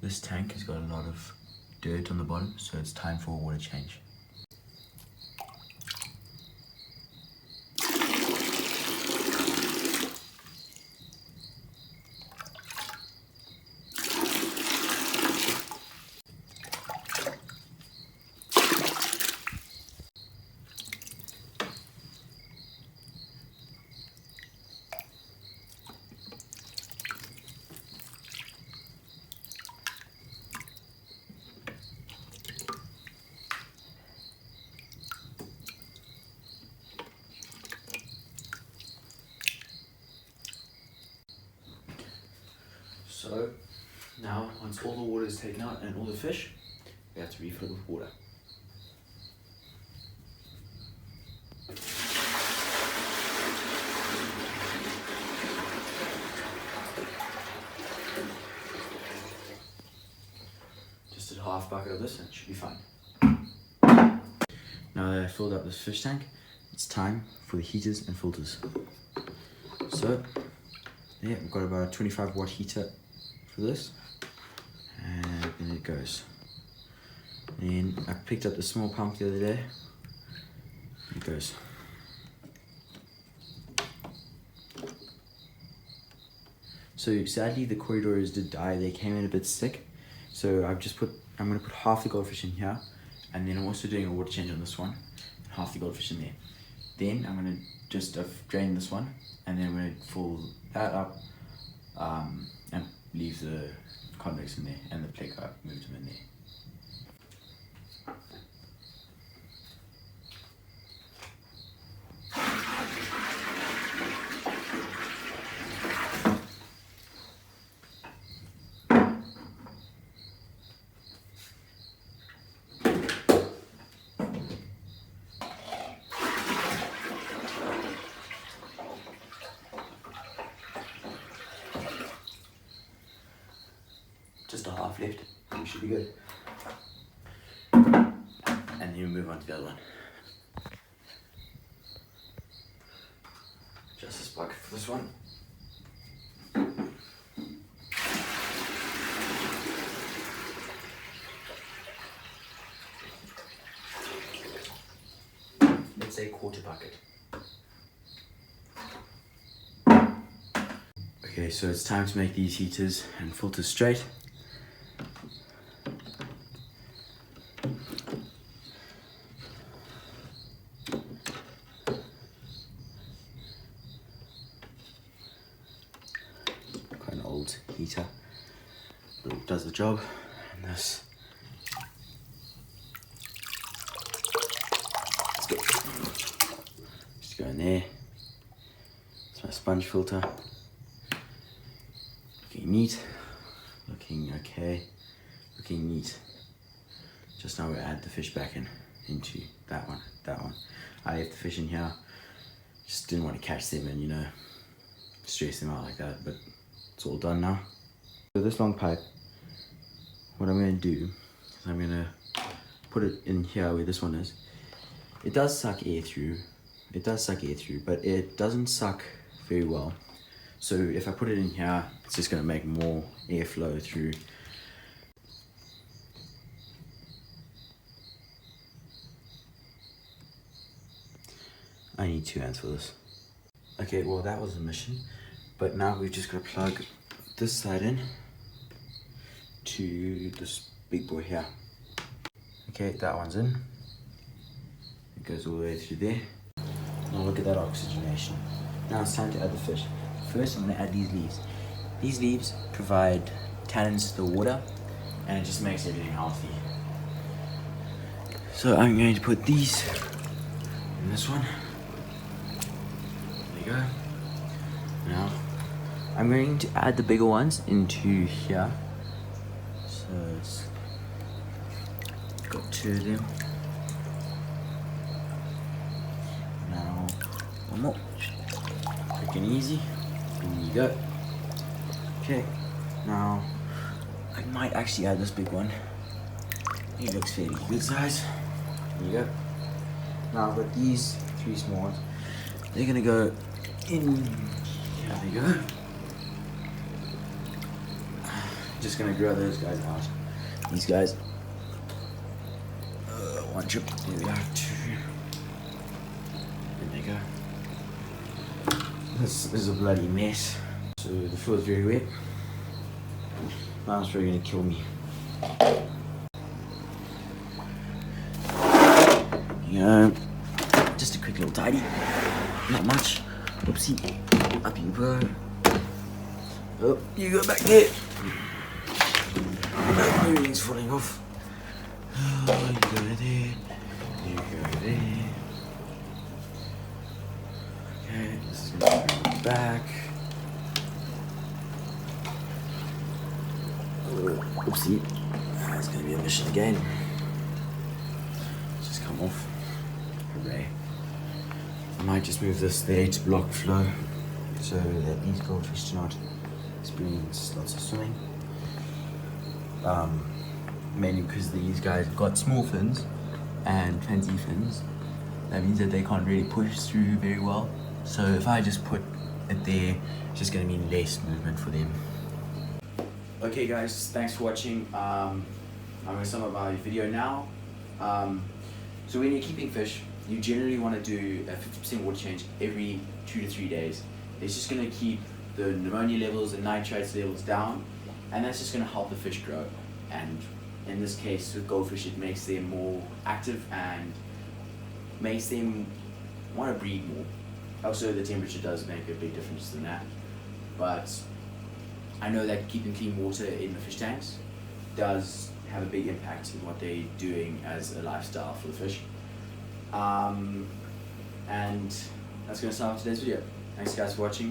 This tank has got a lot of dirt on the bottom, so it's time for a water change. So now, once all the water is taken out and all the fish, we have to refill it with water. Just a half bucket of this and it should be fine. Now that I've filled up this fish tank, it's time for the heaters and filters. So, yeah, we've got about a 25 watt heater for this, and in it goes. Then I picked up the small pump the other day. It goes. So sadly the corridors did die. They came in a bit sick. So I'm gonna put half the goldfish in here, and then I'm also doing a water change on this one, and half the goldfish in there. Then I'm gonna just drain this one, and then I'm gonna fill that up, and leave the convicts in there, and the plague I moved them in there. Just a half left, we should be good. And then we move on to the other one. Just this bucket for this one. Let's say quarter bucket. Okay, so it's time to make these heaters and filters straight. Quite an old heater, but it does the job. And this, let's go. Just go in there. It's my sponge filter. Looking neat, looking okay, looking neat. Just now we add the fish back into that one. I left the fish in here, just didn't want to catch them and, you know, stress them out like that, but it's all done now. So this long pipe, what I'm going to do is I'm going to put it in here where this one is. It does suck air through, but it doesn't suck very well. So if I put it in here, it's just going to make more airflow through. I need 2 hands for this. Okay, well that was the mission, but now we've just got to plug this side in to this big boy here. Okay, that one's in. It goes all the way through there. Now look at that oxygenation. Now it's time to add the fish. First, I'm going to add these leaves. These leaves provide tannins to the water, and it just makes everything healthy. So I'm going to put these in this one. There you go. Now, I'm going to add the bigger ones into here. So it's got 2 of them. Now, one more. Quick and easy. There you go. Okay, now I might actually add this big one. He looks fairly good size. There you go. Now I've got these 3 small ones. They're gonna go in. There they go. just gonna grow those guys out. These guys. One trip. There we are. Two. There they go. This is a bloody mess. So the floor is very wet. Mom's probably gonna kill me. Yeah. Just a quick little tidy. Not much. Oopsie. Up you go. Oh, you go back there. Everything's falling off. Oh, you go there. You go there. Okay, this is gonna go back. Oopsie. It's gonna be a mission again. Just come off. Hooray. I might just move this there to block flow so that these goldfish do not experience lots of swimming. Mainly because these guys have got small fins and fancy fins. That means that they can't really push through very well. So if I just put it there, it's just going to mean less movement for them. Okay guys, thanks for watching. I'm going to sum up my video now. So when you're keeping fish, you generally want to do a 50% water change every 2 to 3 days. It's just going to keep the pneumonia levels and nitrates levels down, and that's just going to help the fish grow. And in this case with goldfish, it makes them more active and makes them want to breed more. Also the temperature does make a big difference in that, but I know that keeping clean water in the fish tanks does have a big impact in what they're doing as a lifestyle for the fish. And that's going to sum up today's video. Thanks guys for watching.